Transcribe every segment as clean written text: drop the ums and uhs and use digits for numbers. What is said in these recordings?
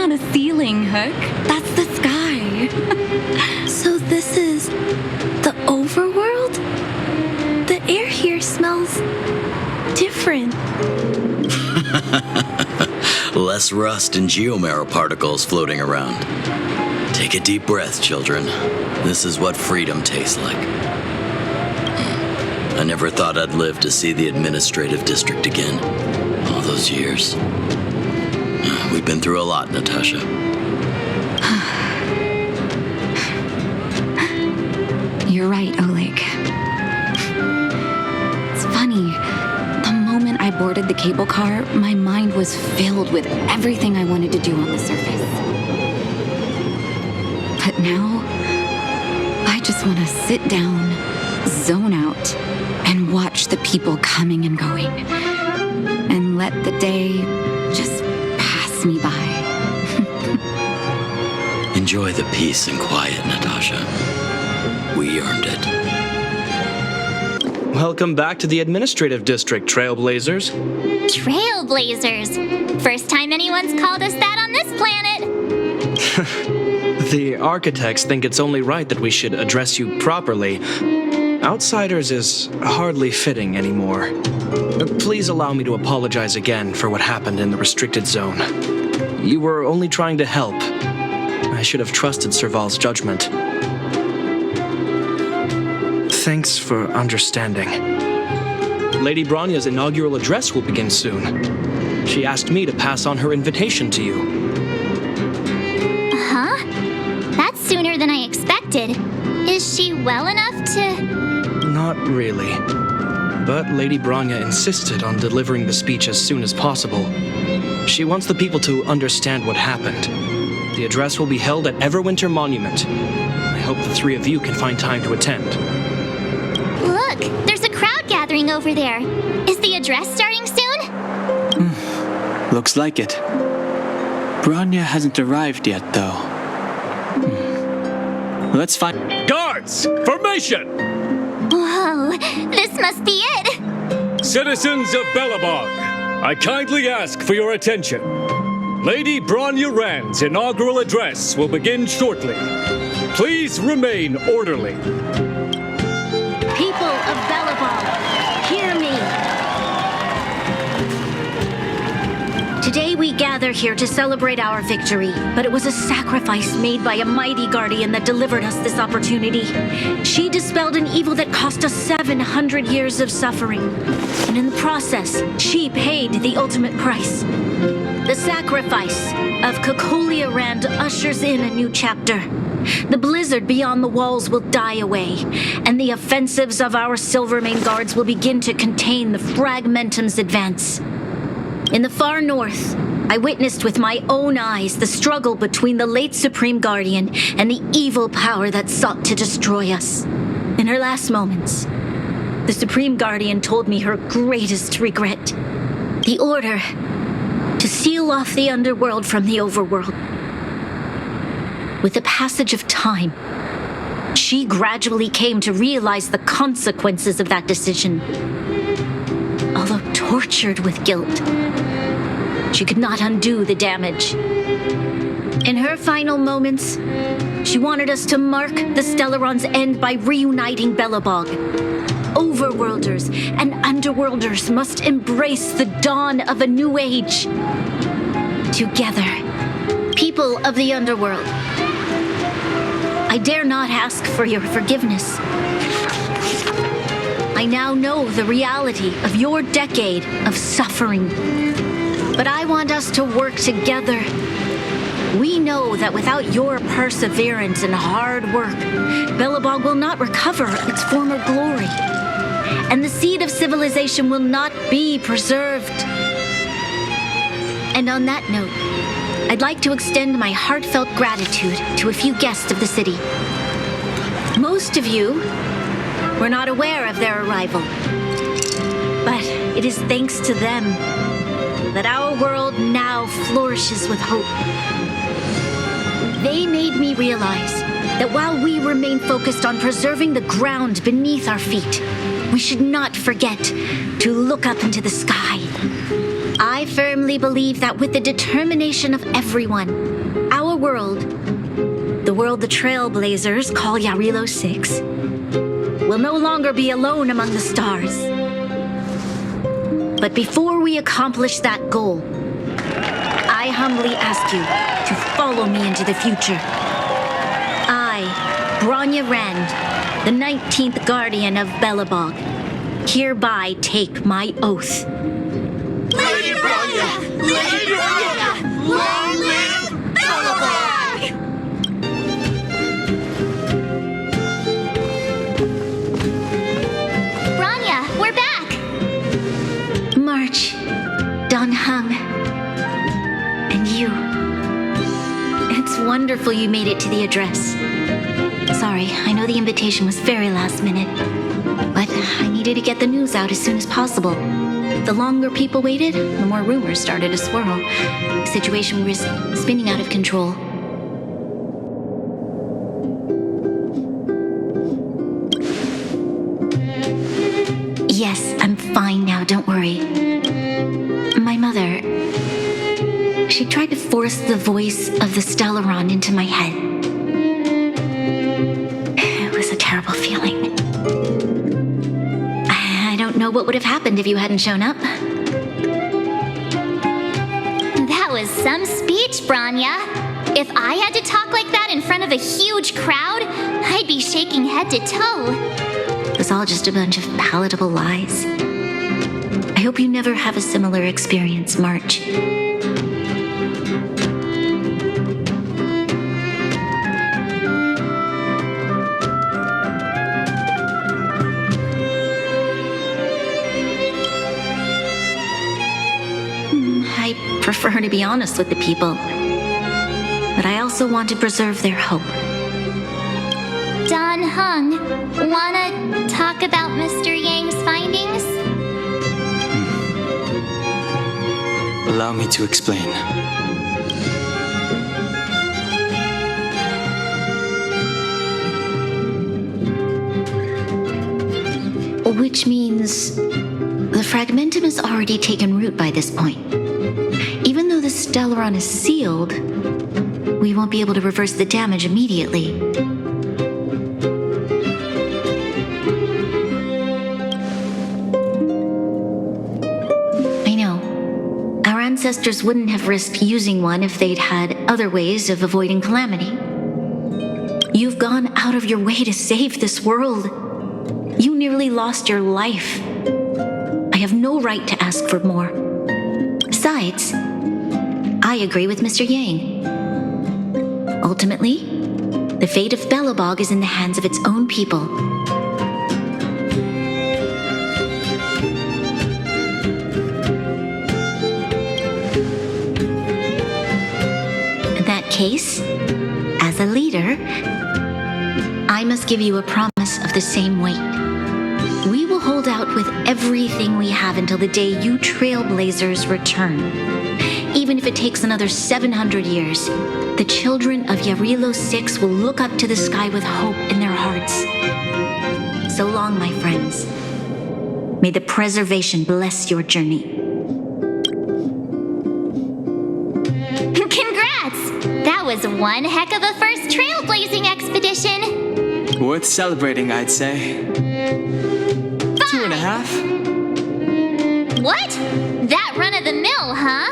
not a ceiling, Hook. That's the sky. So this is the overworld? The air here smells different. Less rust and geomarrow particles floating around. Take a deep breath, children. This is what freedom tastes like. I never thought I'd live to see the administrative district again. All those years. We've been through a lot, Natasha. You're right, Oleg. It's funny. The moment I boarded the cable car, my mind was filled with everything I wanted to do on the surface. But now, I just want to sit down, zone out, and watch the people coming and going. And let the day just pass me by. Enjoy the peace and quiet, Natasha. We earned it. Welcome back to the administrative district, Trailblazers. Trailblazers. First time anyone's called us that on this planet. The architects think it's only right that we should address you properly. Outsiders is hardly fitting anymore. Please allow me to apologize again for what happened in the restricted zone. You were only trying to help. I should have trusted Serval's judgment. Thanks for understanding. Lady Bronya'S inaugural address will begin soon. She asked me to pass on her invitation to you. Huh? That's sooner than I expected. Is she well enough to... Not really. But Lady Bronya insisted on delivering the speech as soon as possible. She wants the people to understand what happened. The address will be held at Everwinter Monument. I hope the three of you can find time to attend. Look, there's a crowd gathering over there. Is the address starting soon? Looks like it. Bronya hasn't arrived yet, though. Let's find... Guards! Formation! Whoa, this must be it! Citizens of Belobog, I kindly ask for your attention. Lady Bronya'S inaugural address will begin shortly. Please remain orderly. People of Belobog, hear me. Today we gather here to celebrate our victory, but it was a sacrifice made by a mighty guardian that delivered us this opportunity. She dispelled an evil that cost us 700 years of suffering, and in the process, she paid the ultimate price. The sacrifice of Kokolia Rand ushers in a new chapter. The blizzard beyond the walls will die away, and the offensives of our Silvermane guards will begin to contain the Fragmentum's advance. In the far north, I witnessed with my own eyes the struggle between the late Supreme Guardian and the evil power that sought to destroy us. In her last moments, the Supreme Guardian told me her greatest regret: the order to seal off the underworld from the overworld. With the passage of time, she gradually came to realize the consequences of that decision. Although tortured with guilt, she could not undo the damage. In her final moments, she wanted us to mark the Stellaron's end by reuniting Belobog. Overworlders and underworlders must embrace the dawn of a new age. Together, people of the underworld, I dare not ask for your forgiveness. I now know the reality of your decade of suffering. But I want us to work together. We know that without your perseverance and hard work, Belobog will not recover its former glory. And the seed of civilization will not be preserved. And on that note, I'd like to extend my heartfelt gratitude to a few guests of the city. Most of you were not aware of their arrival, but it is thanks to them that our world now flourishes with hope. They made me realize that while we remain focused on preserving the ground beneath our feet, we should not forget to look up into the sky. I firmly believe that with the determination of everyone, our world, the world the Trailblazers call Yarilo 6, will no longer be alone among the stars. But before we accomplish that goal, I humbly ask you to follow me into the future. I, Bronya Rand, the 19th Guardian of Belobog, hereby take my oath. Lady Bronya! Lady Bronya! Long live Belobog! Bronya, we're back! March, Don Hung, and you. It's wonderful you made it to the address. Sorry, I know the invitation was very last minute, but I needed to get the news out as soon as possible. The longer people waited, the more rumors started to swirl. The situation was spinning out of control. Yes, I'm fine now, don't worry. My mother, she tried to force the voice of the Stellaron into my head. It was a terrible feeling. I don't know what would have happened if you hadn't shown up. That was some speech, Bronya. If I had to talk like that in front of a huge crowd, I'd be shaking head to toe. It was all just a bunch of palatable lies. I hope you never have a similar experience, March. I prefer to be honest with the people, but I also want to preserve their hope. Don Hung, wanna talk about Mr. Yang's findings? Allow me to explain. Which means the fragmentum has already taken root by this point. Even though the Stellaron is sealed, we won't be able to reverse the damage immediately. I know. Our ancestors wouldn't have risked using one if they'd had other ways of avoiding calamity. You've gone out of your way to save this world. You nearly lost your life. I have no right to ask for more. Besides, I agree with Mr. Yang. Ultimately, the fate of Belobog is in the hands of its own people. In that case, as a leader, I must give you a promise of the same weight. We will hold out with everything we have until the day you Trailblazers return. Even if it takes another 700 years, the children of Yarilo 6 will look up to the sky with hope in their hearts. So long, my friends. May the preservation bless your journey. Congrats! That was one heck of a first trailblazing expedition. Worth celebrating, I'd say. 2.5? What? That run of the mill, huh?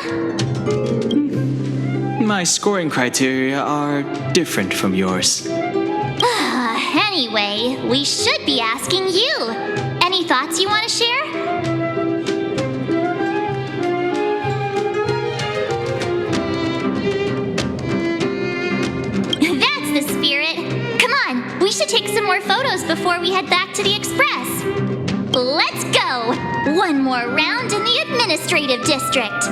My scoring criteria are different from yours. Anyway, we should be asking you. Any thoughts you want to share? That's the spirit. Come on, we should take some more photos before we head back to the Express. Let's go! One more round in the administrative district.